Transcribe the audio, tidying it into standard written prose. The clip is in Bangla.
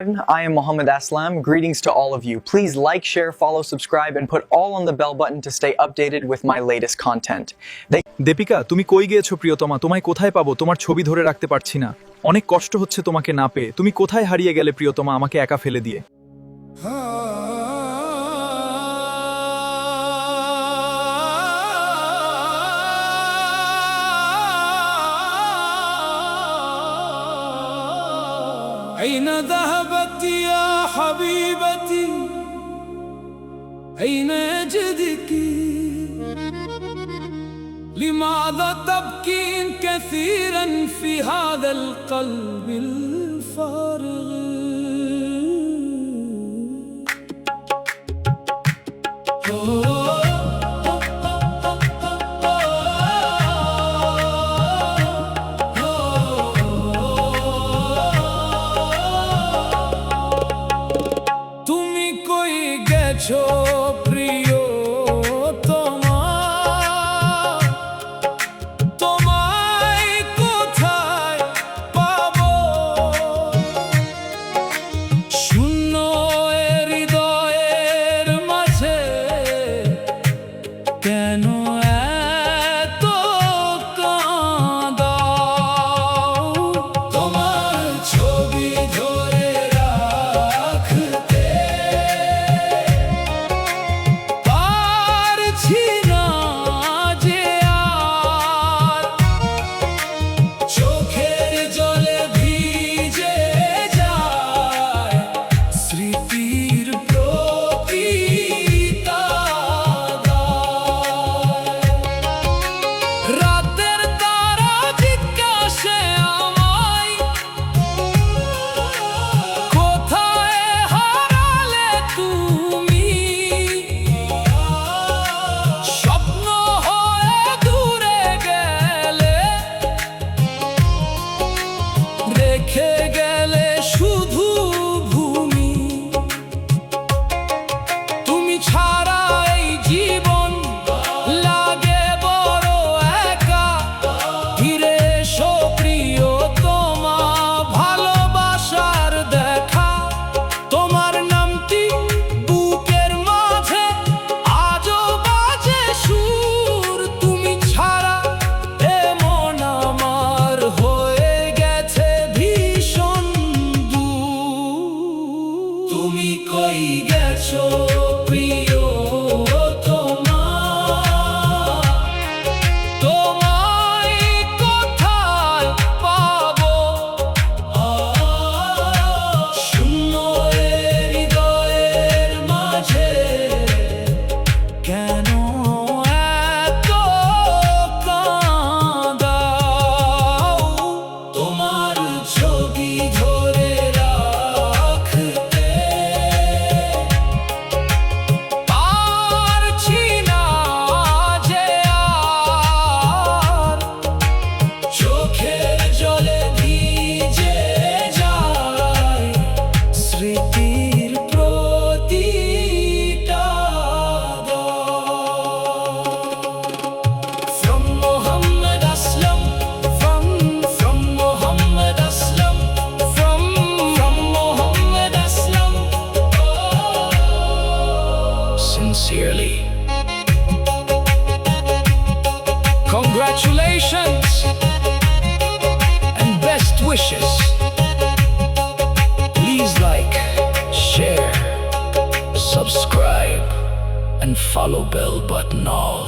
I am Mohammed Aslam. Greetings to all of you. Please like, share, follow, subscribe, and put all on the bell button to stay updated with my latest content. Deepika, তুমি কই গিয়েছো প্রিয়তমা? তোমায় কোথায় পাবো? তোমার ছবি ধরে রাখতে পারছি না। অনেক কষ্ট হচ্ছে তোমাকে না পেয়ে। তুমি কোথায় হারিয়ে গেলে প্রিয়তমা, আমাকে একা ফেলে দিয়ে? أين ذهبت يا حبيبتي أين أجدك لماذا تبكين كثيرا في هذا القلب الفارغ প্রিয় তোমায় কোথায় পাবো শূন্য হৃদয়ের মাঝে কেন এত কাঁদাও তোমার ছবি ধরে রাখতে তুমি কই গেছো প্রিয় তোমায় কোথায় পাবো শূন্য হৃদয়ের মাঝে কেন এত কাঁদাও তোমার ছবি ধরে sincerely. Congratulations and best wishes. Please like, share, subscribe and follow bell button all.